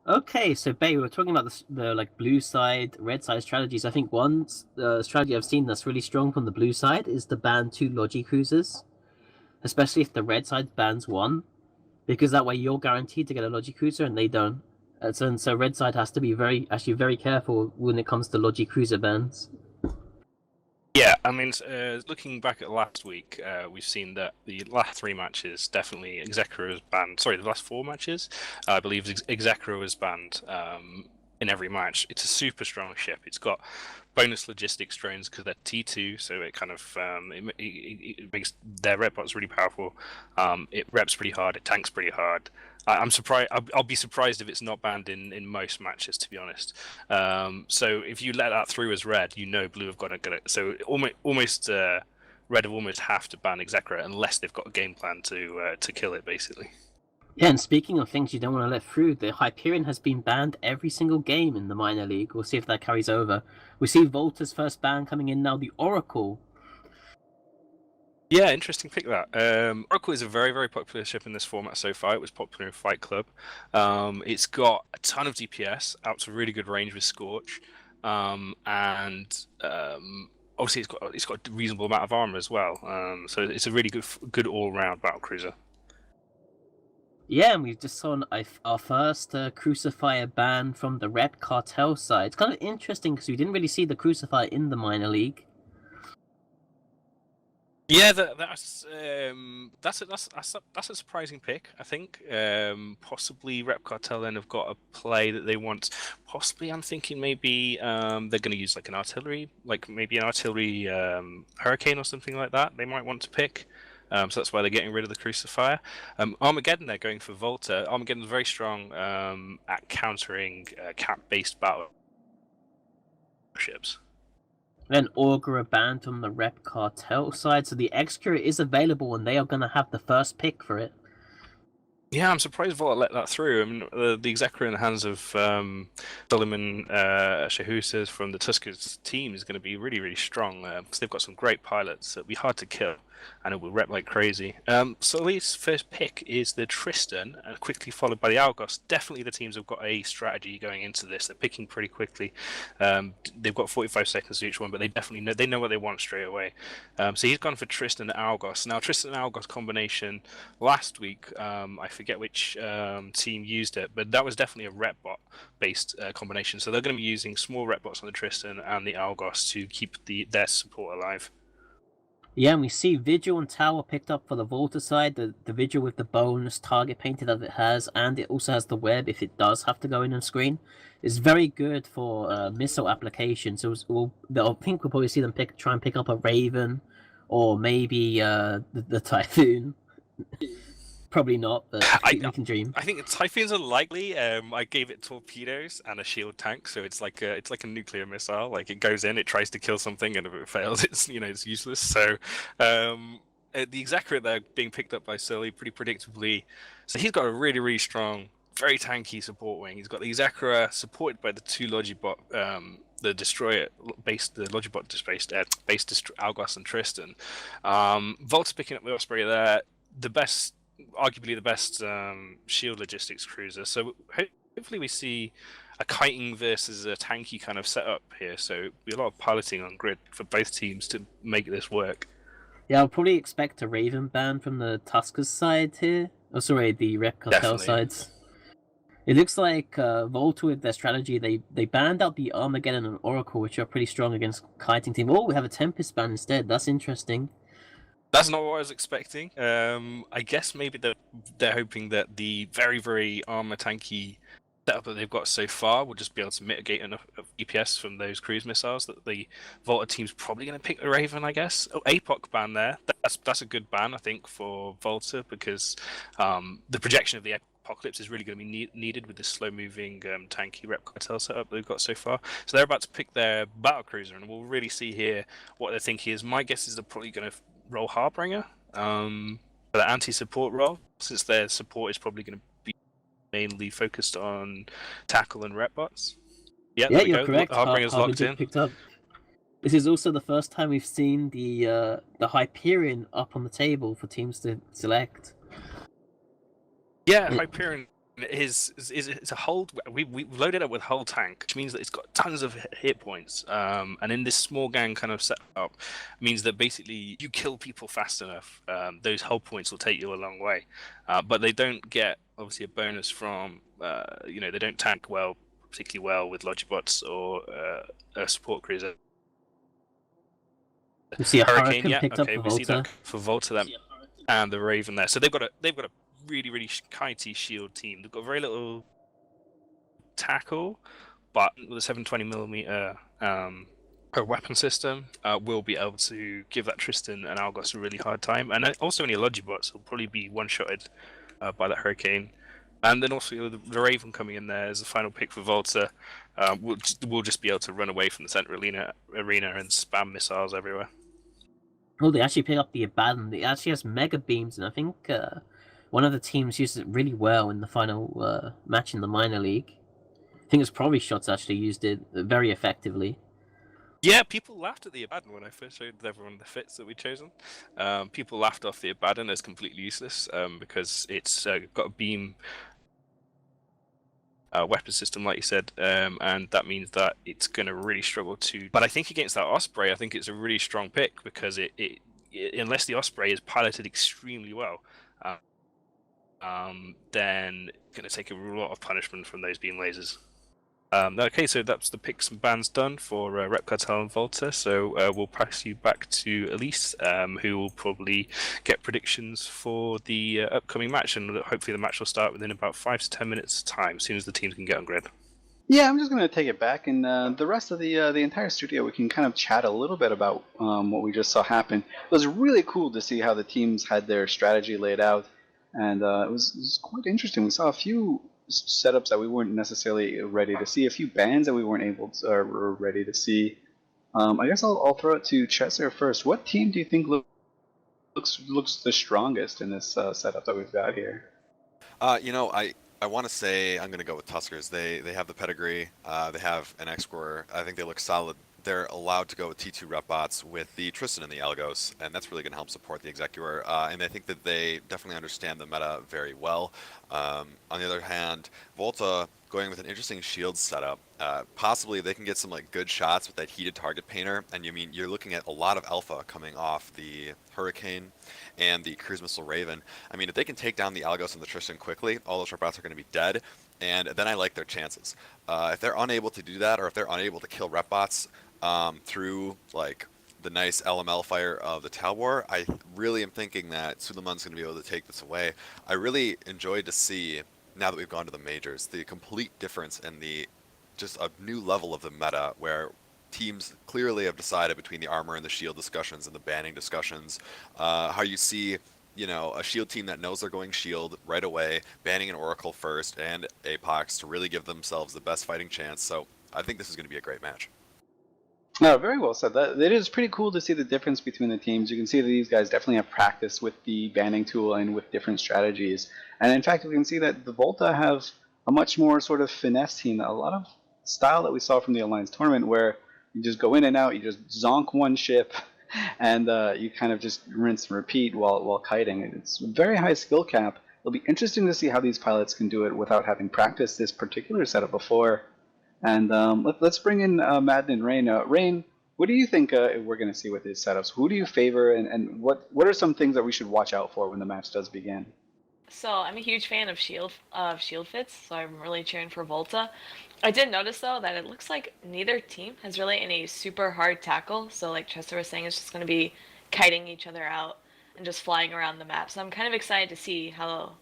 Okay, so Bay, we were talking about the like blue side, red side strategies. I think one strategy I've seen that's really strong from the blue side is to ban two Logi Cruisers, especially if the red side bans one, because that way you're guaranteed to get a Logi Cruiser and they don't. So red side has to be very careful when it comes to Logi Cruiser bans. Yeah, I mean, looking back at last week, we've seen that the last three matches definitely Execra was banned. Sorry, the last four matches, I believe Execra was banned in every match. It's a super strong ship. It's got bonus logistics drones because they're T2, so it kind of it makes their rep bots really powerful. It reps pretty hard. It tanks pretty hard. I'm surprised. I'll be surprised if it's not banned in most matches, to be honest. So if you let that through as red, you know blue have got to get it. So almost red have almost have to ban Execra unless they've got a game plan to kill it, basically. Yeah, and speaking of things you don't want to let through, the Hyperion has been banned every single game in the minor league. We'll see if that carries over. We see Volta's first ban coming in now, the Oracle. Yeah, interesting pick that. Oracle is a very, very popular ship in this format so far. It was popular in Fight Club. It's got a ton of DPS, out to really good range with Scorch, and obviously it's got a reasonable amount of armor as well. So it's a really good all-round battle cruiser. Yeah, and we just saw our first Crucifier ban from the Rep Cartel side. It's kind of interesting because we didn't really see the Crucifier in the minor league. Yeah, that's a surprising pick. I think possibly Rep Cartel then have got a play that they want. Possibly, I'm thinking maybe they're going to use like an artillery, like maybe an artillery hurricane or something like that. They might want to pick. So that's why they're getting rid of the Crucifier. Armageddon, they're going for Volta. Armageddon's very strong at countering cap-based battleships. Then Augur banned from the Rep Cartel side, so the Execra is available and they are going to have the first pick for it. Yeah, I'm surprised Volta let that through. I mean, the Execra in the hands of Suleiman Shahusas from the Tuskers team is going to be really, really strong because they've got some great pilots. It'll be hard to kill, and it will rep like crazy. Solis' first pick is the Tristan, quickly followed by the Algos. Definitely the teams have got a strategy going into this. They're picking pretty quickly. They've got 45 seconds to each one, but they definitely know what they want straight away. So he's gone for Tristan and Algos. Now, Tristan and Algos combination last week, I forget which team used it, but that was definitely a rep bot based combination. So they're going to be using small rep bots on the Tristan and the Algos to keep their support alive. Yeah, and we see Vigil and Tower picked up for the Volta side, the Vigil with the bonus target painted that it has, and it also has the web if it does have to go in and screen. It's very good for missile application, so I think we'll probably see them try and pick up a Raven, or maybe the Typhoon. Probably not, but we can dream. I think Typhoons are likely. I gave it torpedoes and a shield tank, so it's like a nuclear missile. Like it goes in, it tries to kill something, and if it fails, it's useless. So the Execra they're being picked up by Surly pretty predictably. So he's got a really, really strong, very tanky support wing. He's got the Execra supported by the two Logibot, the destroyer based, the Logibot based Algos and Tristan. Volta picking up the Osprey there. Arguably the best shield logistics cruiser. So hopefully we see a kiting versus a tanky kind of setup here. So it'll be a lot of piloting on grid for both teams to make this work. Yeah, I'll probably expect a Raven ban from the Tuskers side here. Oh, sorry, the Rep Cartel sides. It looks like Volta with their strategy, they banned out the Armageddon and Oracle, which are pretty strong against kiting team. Oh, we have a Tempest ban instead. That's interesting. That's not what I was expecting. I guess maybe they're hoping that the very, very armor tanky setup that they've got so far will just be able to mitigate enough of EPS from those cruise missiles that the Volta team's probably going to pick the Raven, I guess. Oh, APOC ban there. That's a good ban, I think, for Volta because the projection of the Apocalypse is really going to be needed with this slow-moving tanky Rep Cartel setup they've got so far. So they're about to pick their battle cruiser, and we'll really see here what they're thinking is. My guess is they're probably going to roll Harbinger for the anti-support role, since their support is probably going to be mainly focused on tackle and rep bots. Yeah, you're correct. Harbinger's locked in. Picked up. This is also the first time we've seen the Hyperion up on the table for teams to select. Yeah, Hyperion It's a hold. We loaded up with whole tank, which means that it's got tons of hit points. And in this small gang kind of setup, means that basically you kill people fast enough, those hull points will take you a long way. But they don't get obviously a bonus from they don't tank well, particularly well with Logibots or support cruiser. We see a Hurricane, Hurricane yeah, picked up okay, for we see Volta. that for Volta them and the Raven there. So they've got a really really kitey shield team. They've got very little tackle, but with a 720mm per weapon system, will be able to give that Tristan and Algos a really hard time. And also any Logibots will probably be one-shotted by that Hurricane. And then also the Raven coming in there as the final pick for Volta. We'll just be able to run away from the center arena and spam missiles everywhere. Oh, they actually pick up the Abaddon. It actually has mega beams, and I think one of the teams used it really well in the final match in the minor league. I think it's probably Shots actually used it very effectively. Yeah, people laughed at the Abaddon when I first showed everyone the fits that we'd chosen. People laughed off the Abaddon as completely useless because it's got a beam weapon system, like you said, and that means that it's going to really struggle to. But I think against that Osprey, I think it's a really strong pick because it unless the Osprey is piloted extremely well, then going to take a lot of punishment from those beam lasers. Okay, so that's the picks and bans done for Rep Cartel and Volta. So we'll pass you back to Elise, who will probably get predictions for the upcoming match, and hopefully the match will start within about 5 to 10 minutes time, as soon as the teams can get on grid. Yeah, I'm just going to take it back, and the rest of the entire studio, we can kind of chat a little bit about what we just saw happen. It was really cool to see how the teams had their strategy laid out, and it was quite interesting. We saw a few setups that we weren't necessarily ready to see, a few bands that we weren't able to or ready to see. I guess I'll throw it to Chesser first. What team do you think looks the strongest in this setup that we've got here? I want to say I'm going to go with Tuskers. They have the pedigree. They have an X-Score. I think they look solid. They're allowed to go with T2 rep bots with the Tristan and the Algos, and that's really going to help support the Executor. And I think that they definitely understand the meta very well. On the other hand, Volta going with an interesting shield setup. Possibly they can get some good shots with that heated target painter, and you're looking at a lot of alpha coming off the Hurricane and the Cruise Missile Raven. If they can take down the Algos and the Tristan quickly, all those rep bots are going to be dead, and then I like their chances. If they're unable to do that, or if they're unable to kill rep bots through the nice LML fire of the Talwar, I really am thinking that Suleiman's going to be able to take this away. I really enjoyed to see, now that we've gone to the majors, the complete difference in just a new level of the meta where teams clearly have decided between the armor and the shield discussions and the banning discussions, how you see a shield team that knows they're going shield right away, banning an Oracle first and Apox to really give themselves the best fighting chance. So I think this is going to be a great match. No, very well said. It is pretty cool to see the difference between the teams. You can see that these guys definitely have practice with the banning tool and with different strategies. And in fact, we can see that the Volta have a much more sort of finesse team. A lot of style that we saw from the Alliance tournament where you just go in and out, you just zonk one ship, and you kind of just rinse and repeat while kiting. It's a very high skill cap. It'll be interesting to see how these pilots can do it without having practiced this particular setup before. And let's bring in Madden and Rain. Rain, what do you think we're going to see with these setups? Who do you favor, and what are some things that we should watch out for when the match does begin? So I'm a huge fan of shield fits, so I'm really cheering for Volta. I did notice though that it looks like neither team has really any super hard tackle. So like Chester was saying, it's just going to be kiting each other out and just flying around the map. So I'm kind of excited to see how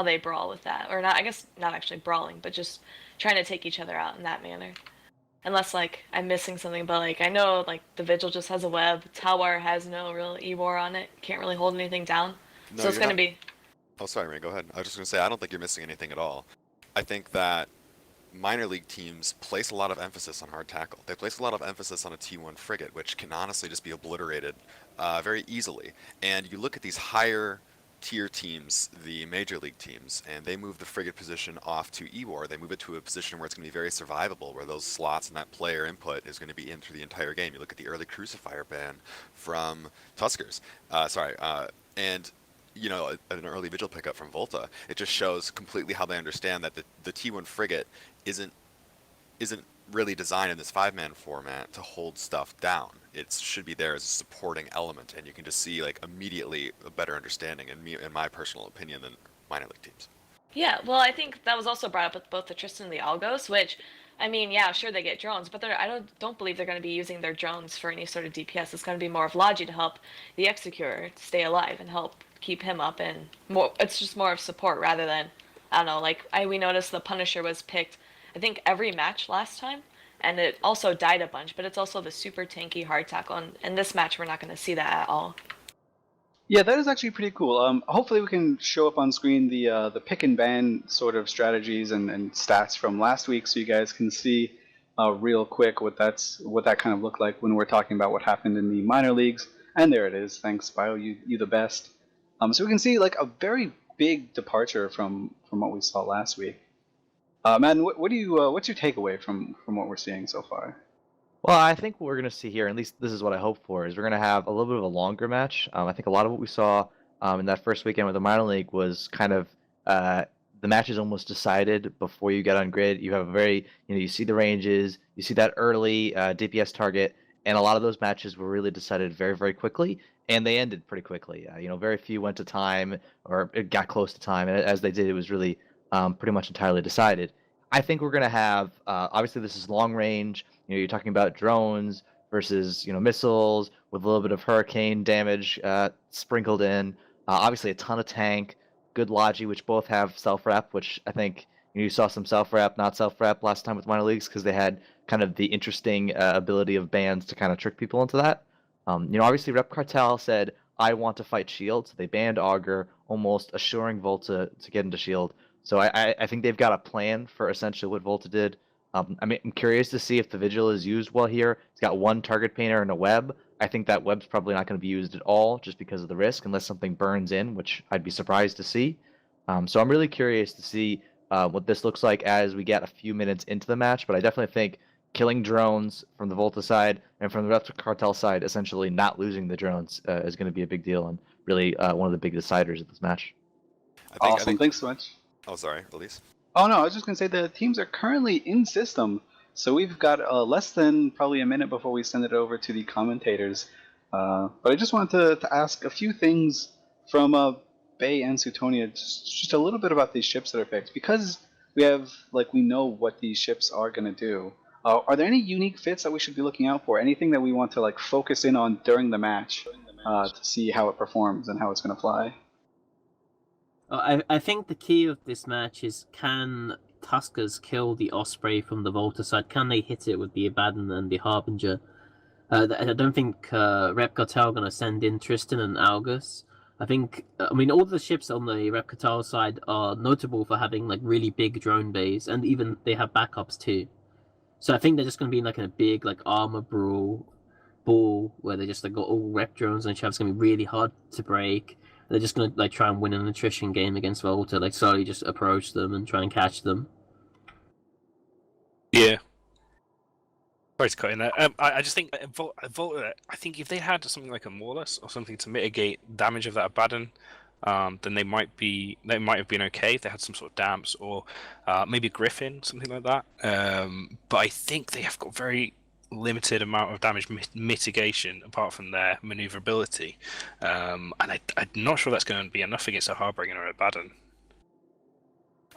they brawl with that, or not. I guess not actually brawling, but just trying to take each other out in that manner. Unless I'm missing something, but I know the Vigil just has a web. Talwar has no real E-War on it. Can't really hold anything down. No, so it's going to be. Oh, sorry, Rain, go ahead. I was just going to say, I don't think you're missing anything at all. I think that minor league teams place a lot of emphasis on hard tackle. They place a lot of emphasis on a T1 frigate, which can honestly just be obliterated very easily. And you look at these higher tier teams, the major league teams, and they move the frigate position off to E-War. They move it to a position where it's going to be very survivable, where those slots and that player input is going to be in through the entire game. You look at the early Crucifier ban from Tuskers. And you know, an early vigil pickup from Volta. It just shows completely how they understand that the T1 frigate isn't really designed in this 5-man format to hold stuff down. It should be there as a supporting element, and you can just see like immediately a better understanding in my personal opinion than minor league teams. Yeah, well, I think that was also brought up with both the Tristan and the Algos, which, I mean, yeah, sure they get drones, but I don't believe they're going to be using their drones for any sort of DPS. It's going to be more of Logi to help the Executor stay alive and help keep him up, and more. It's just more of support rather than, I don't know. Like we noticed the Punisher was picked, I think every match last time, and it also died a bunch. But it's also the super tanky hard tackle, and in this match we're not going to see that at all. Yeah, that is actually pretty cool. Hopefully we can show up on screen the pick and ban sort of strategies and stats from last week, so you guys can see real quick what that kind of looked like when we're talking about what happened in the minor leagues. And there it is. Thanks, Bio. You the best. So we can see like a very big departure from what we saw last week. Man, what do you what's your takeaway from what we're seeing so far? Well, I think what we're going to see here, at least this is what I hope for, is we're going to have a little bit of a longer match. I think a lot of what we saw in that first weekend with the minor league was kind of the match is almost decided before you get on grid. You have a very, you see the ranges, you see that early DPS target, and a lot of those matches were really decided very, very quickly, and they ended pretty quickly. Very few went to time or it got close to time, and as they did, it was really pretty much entirely decided. I think we're going to have, obviously this is long range. You're talking about drones versus, missiles with a little bit of hurricane damage sprinkled in. Obviously a ton of tank, good Logi, which both have self-rep, which I think you saw some self-rep, not self-rep last time with minor leagues because they had kind of the interesting ability of bans to kind of trick people into that. Obviously Rep Cartel said, I want to fight Shield, so they banned Augur, almost assuring Volta to get into Shield. So I think they've got a plan for essentially what Volta did. I'm curious to see if the Vigil is used well here. It's got one target painter and a web. I think that web's probably not going to be used at all just because of the risk, unless something burns in, which I'd be surprised to see. So I'm really curious to see what this looks like as we get a few minutes into the match, but I definitely think killing drones from the Volta side and from the Rep Cartel side, essentially not losing the drones is going to be a big deal and really one of the big deciders of this match. Awesome, thanks so much. Oh, sorry, Elise. Oh no, I was just gonna say the teams are currently in system, so we've got less than probably a minute before we send it over to the commentators. But I just wanted to ask a few things from Bay and Suetonia, just a little bit about these ships that are picked, because we know what these ships are gonna do. Are there any unique fits that we should be looking out for? Anything that we want to focus in on during the match to see how it performs and how it's gonna fly? I think the key of this match is, can Tuskers kill the Osprey from the Volta side? Can they hit it with the Abaddon and the Harbinger? I don't think Rep Cartel are going to send in Tristan and Algus. I mean, all the ships on the Rep Cartel side are notable for having really big drone bays, and even they have backups too. So I think they're just going to be in a big armor ball where they just got all rep drones, and it's going to be really hard to break. They're just going to try and win an attrition game against Volta, slowly just approach them and try and catch them. Yeah. Sorry to cut in there. I just think Volta, I think if they had something like a Morlus or something to mitigate damage of that Abaddon, then they might have been okay if they had some sort of damps or maybe a Griffin, something like that. But I think they have got very limited amount of damage mitigation apart from their maneuverability, and I'm not sure that's going to be enough against a Harbinger or a Abaddon.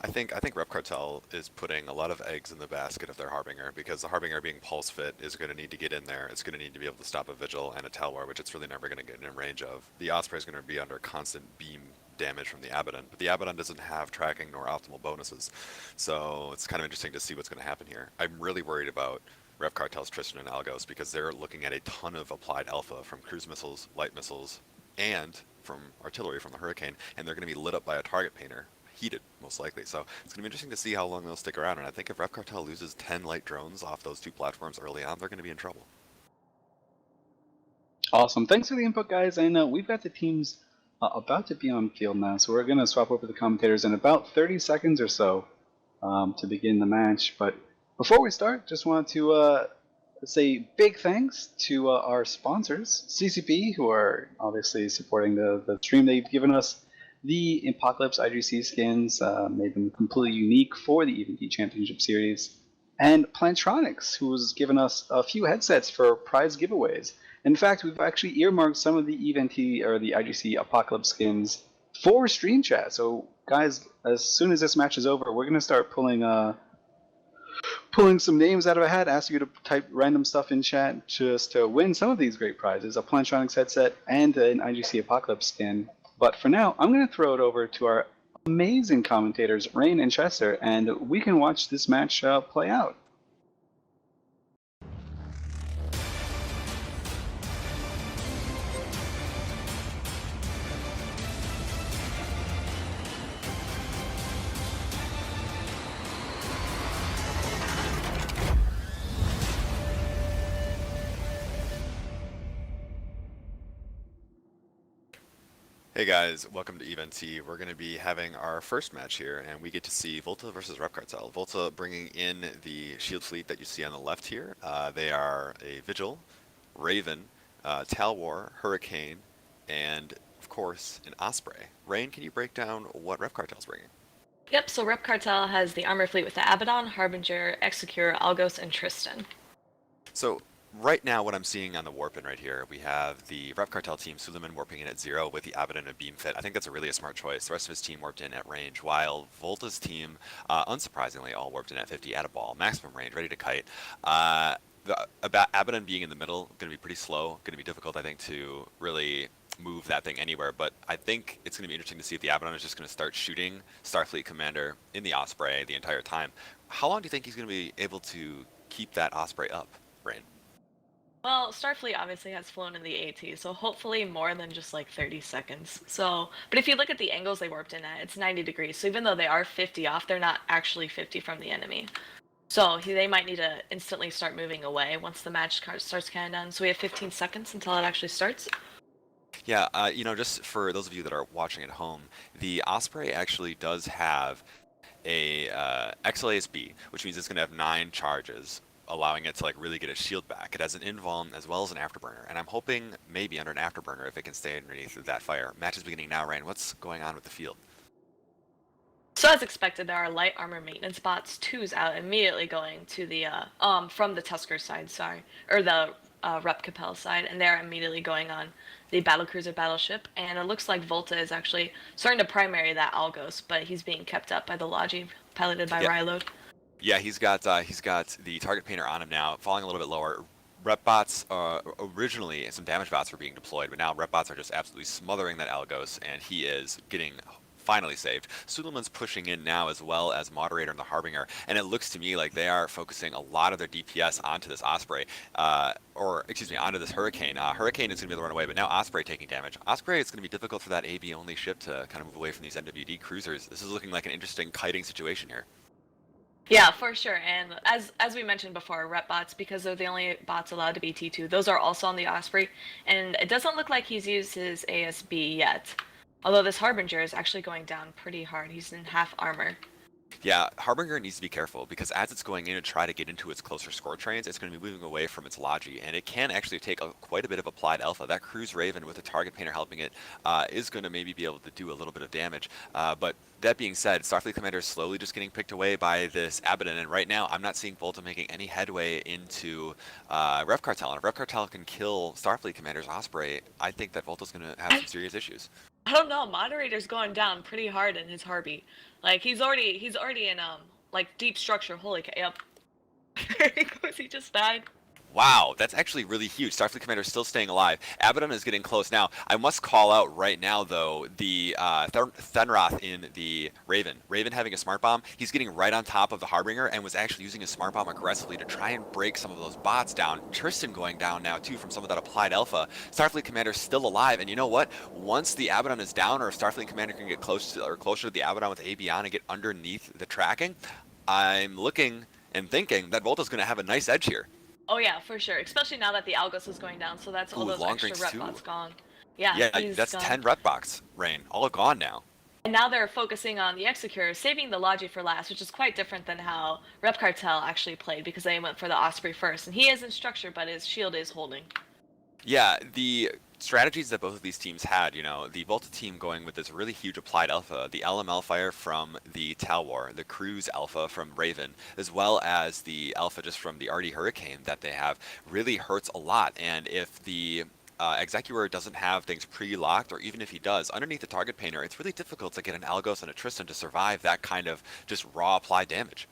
I think Rep Cartel is putting a lot of eggs in the basket of their Harbinger, because the Harbinger being pulse fit is going to need to get in there. It's going to need to be able to stop a Vigil and a Talwar, which it's really never going to get in range of. The Osprey is going to be under constant beam damage from the Abaddon, but the Abaddon doesn't have tracking nor optimal bonuses. So it's kind of interesting to see what's going to happen here. I'm really worried about Rep Cartel's Tristan and Algos, because they're looking at a ton of applied alpha from cruise missiles, light missiles, and from artillery from the Hurricane, and they're going to be lit up by a target painter. Heated, most likely. So it's going to be interesting to see how long they'll stick around, and I think if Rep Cartel loses 10 light drones off those two platforms early on, they're going to be in trouble. Awesome. Thanks for the input, guys. And we've got the teams about to be on field now, so we're going to swap over the commentators in about 30 seconds or so to begin the match. But before we start, just want to say big thanks to our sponsors, CCP, who are obviously supporting the stream they've given us, the Apocalypse IGC skins, made them completely unique for the EVT Championship Series, and Plantronics, who has given us a few headsets for prize giveaways. In fact, we've actually earmarked some of the EVT or the IGC Apocalypse skins for stream chat. So, guys, as soon as this match is over, we're gonna start pulling some names out of a hat, ask you to type random stuff in chat just to win some of these great prizes, a Plantronics headset and an IGC Apocalypse skin. But for now, I'm going to throw it over to our amazing commentators, Rain and Chester, and we can watch this match play out. Hey guys, welcome to EVT. We're going to be having our first match here, and we get to see Volta versus Rep Cartel. Volta bringing in the shield fleet that you see on the left here. They are a Vigil, Raven, Talwar, Hurricane, and of course an Osprey. Rain, can you break down what Rep Cartel's bringing? Yep, so Rep Cartel has the armor fleet with the Abaddon, Harbinger, Execure, Algos, and Tristan. So right now, what I'm seeing on the warp-in right here, we have the Rep Cartel team, Suleiman warping in at 0 with the Abaddon and Beam Fit. I think that's a really smart choice. The rest of his team warped in at range, while Volta's team, unsurprisingly, all warped in at 50 at a ball, maximum range, ready to kite. The Abaddon being in the middle, going to be pretty slow, going to be difficult, I think, to really move that thing anywhere, but I think it's going to be interesting to see if the Abaddon is just going to start shooting Starfleet Commander in the Osprey the entire time. How long do you think he's going to be able to keep that Osprey up, Rain? Well, Starfleet obviously has flown in the AT, so hopefully more than just like 30 seconds. So, but if you look at the angles they warped in at, it's 90 degrees. So even though they are 50 off, they're not actually 50 from the enemy. So they might need to instantly start moving away once the match starts counting down. So we have 15 seconds until it actually starts. Yeah, just for those of you that are watching at home, the Osprey actually does have a XLASB, which means it's going to have 9 charges, allowing it to like really get its shield back. It has an invuln as well as an afterburner, and I'm hoping maybe under an afterburner if it can stay underneath that fire. Match is beginning now, Rain. What's going on with the field? So as expected, there are light armor maintenance bots, 2s out immediately going to the from the Tusker side, or the Rep Cartel side, and they're immediately going on the battlecruiser battleship. And it looks like Volta is actually starting to primary that Algos, but he's being kept up by the Logi, piloted by Rylode. Yeah, he's got the target painter on him now, falling a little bit lower. Rep bots, originally some damage bots were being deployed, but now rep bots are just absolutely smothering that Algos, and he is getting finally saved. Suleiman's pushing in now as well as Moderator and the Harbinger, and it looks to me like they are focusing a lot of their DPS onto this Osprey, onto this Hurricane. Hurricane is going to be able to run away, but now Osprey taking damage. Osprey, it's going to be difficult for that AB-only ship to kind of move away from these MWD cruisers. This is looking like an interesting kiting situation here. Yeah, for sure. And as we mentioned before, rep bots, because they're the only bots allowed to be T2, those are also on the Osprey. And it doesn't look like he's used his ASB yet. Although this Harbinger is actually going down pretty hard. He's in half armor. Yeah, Harbinger needs to be careful because as it's going in to try to get into its closer score trains, it's going to be moving away from its Logi, and it can actually take quite a bit of applied alpha. That Cruise Raven with the target painter helping it is going to maybe be able to do a little bit of damage. But that being said, Starfleet Commander is slowly just getting picked away by this Abaddon, and right now I'm not seeing Volta making any headway into Rep Cartel. And if Rep Cartel can kill Starfleet Commander's Osprey, I think that Volta's going to have some serious issues. I don't know. Moderator's going down pretty hard in his Harby. Like he's already in like deep structure. Holy cow! Yep. There he goes. He just died. Wow, that's actually really huge. Starfleet Commander is still staying alive. Abaddon is getting close now. I must call out right now, though, the Thenroth in the Raven. Raven having a smart bomb. He's getting right on top of the Harbinger and was actually using his smart bomb aggressively to try and break some of those bots down. Tristan going down now, too, from some of that applied alpha. Starfleet Commander is still alive, and you know what? Once the Abaddon is down, or if Starfleet Commander can get closer to the Abaddon with AB on and get underneath the tracking, I'm looking and thinking that Volta's going to have a nice edge here. Oh yeah, for sure. Especially now that the Algos is going down, so that's all those extra rep bots gone. Yeah, that's gone. 10 rep box, Rain. All gone now. And now they're focusing on the Execure, saving the Logi for last, which is quite different than how Rep Cartel actually played, because they went for the Osprey first. And he is in structure, but his shield is holding. Yeah, the strategies that both of these teams had, the Volta team going with this really huge applied alpha, the LML fire from the Tal War, the Cruise alpha from Raven, as well as the alpha just from the RD Hurricane that they have, really hurts a lot. And if the Executor doesn't have things pre-locked, or even if he does, underneath the target painter, it's really difficult to get an Algos and a Tristan to survive that kind of just raw applied damage.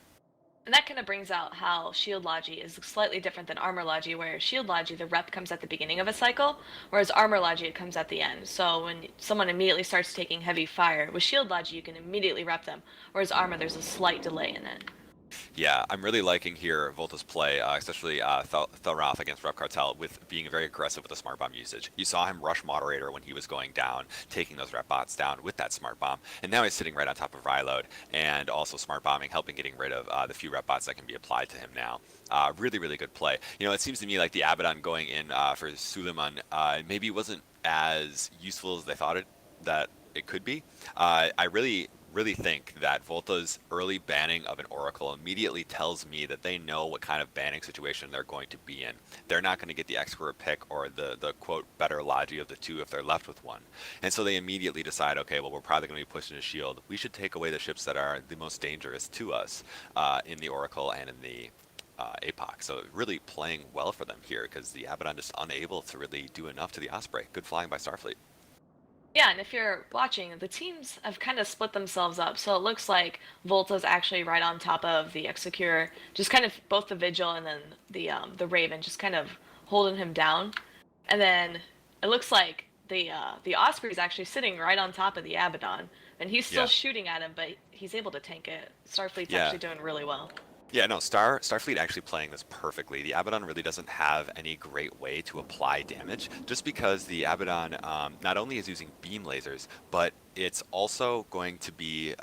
And that kind of brings out how Shield Logi is slightly different than Armor Logi, where Shield Logi, the rep comes at the beginning of a cycle, whereas Armor Logi, it comes at the end. So when someone immediately starts taking heavy fire, with Shield Logi, you can immediately rep them, whereas Armor, there's a slight delay in it. Yeah, I'm really liking here Volta's play, especially Thelroth against Rep Cartel, with being very aggressive with the Smart Bomb usage. You saw him rush Moderator when he was going down, taking those Rep bots down with that Smart Bomb, and now he's sitting right on top of Ryload, and also Smart Bombing, helping getting rid of the few Rep bots that can be applied to him now. Really, really good play. It seems to me like the Abaddon going in for Suleiman maybe wasn't as useful as they thought that it could be. I really think that Volta's early banning of an Oracle immediately tells me that they know what kind of banning situation they're going to be in. They're not going to get the X-Square pick or the quote better Logi of the two if they're left with one. And so they immediately decide, okay, well, we're probably going to be pushing a shield. We should take away the ships that are the most dangerous to us in the Oracle and in the APOC. So really playing well for them here, because the Abaddon is unable to really do enough to the Osprey. Good flying by Starfleet. Yeah, and if you're watching, the teams have kind of split themselves up. So it looks like Volta's actually right on top of the Executor, just kind of both the Vigil and then the Raven, just kind of holding him down. And then it looks like the Osprey is actually sitting right on top of the Abaddon, and he's still shooting at him, but he's able to tank it. Starfleet's actually doing really well. Yeah, no, Starfleet actually playing this perfectly. The Abaddon really doesn't have any great way to apply damage, just because the Abaddon not only is using beam lasers, but it's also going to be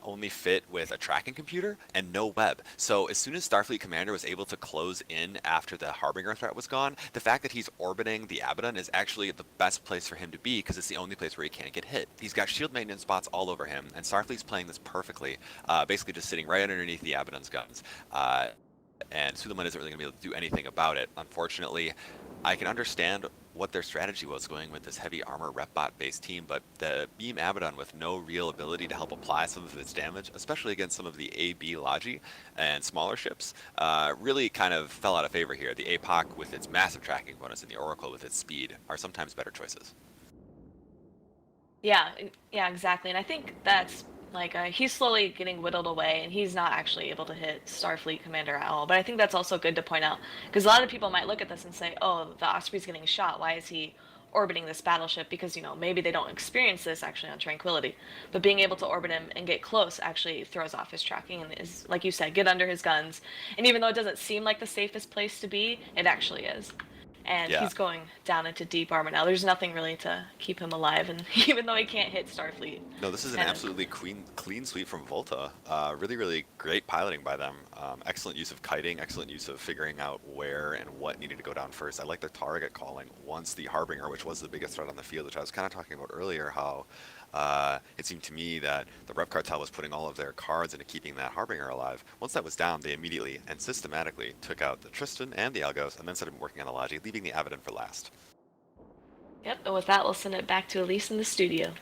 only fit with a tracking computer and no web. So as soon as Starfleet Commander was able to close in after the Harbinger threat was gone, the fact that he's orbiting the Abaddon is actually the best place for him to be, because it's the only place where he can't get hit. He's got shield maintenance spots all over him, and Starfleet's playing this perfectly, basically just sitting right underneath the Abaddon's guns. And Suleiman isn't really going to be able to do anything about it. Unfortunately, I can understand what their strategy was going with this heavy armor rep bot based team, but the Beam Abaddon with no real ability to help apply some of its damage, especially against some of the AB Logi and smaller ships, really kind of fell out of favor here. The APOC with its massive tracking bonus and the Oracle with its speed are sometimes better choices. Yeah, exactly. And I think that's like he's slowly getting whittled away, and he's not actually able to hit Starfleet Commander at all. But I think that's also good to point out, because a lot of people might look at this and say, "Oh, the Osprey's getting shot. Why is he orbiting this battleship?" Because maybe they don't experience this actually on Tranquility, but being able to orbit him and get close actually throws off his tracking and is, like you said, get under his guns. And even though it doesn't seem like the safest place to be, it actually is. And he's going down into deep armor now. There's nothing really to keep him alive, and even though he can't hit Starfleet. No, this is an absolutely clean sweep from Volta. Really, really great piloting by them. Excellent use of kiting, excellent use of figuring out where and what needed to go down first. I like their target calling once the Harbinger, which was the biggest threat on the field, which I was kind of talking about earlier, how it seemed to me that the Rep Cartel was putting all of their cards into keeping that Harbinger alive. Once that was down, they immediately and systematically took out the Tristan and the Algos, and then started working on the Logi, leaving the Abaddon for last. Yep, and with that, we'll send it back to Elise in the studio.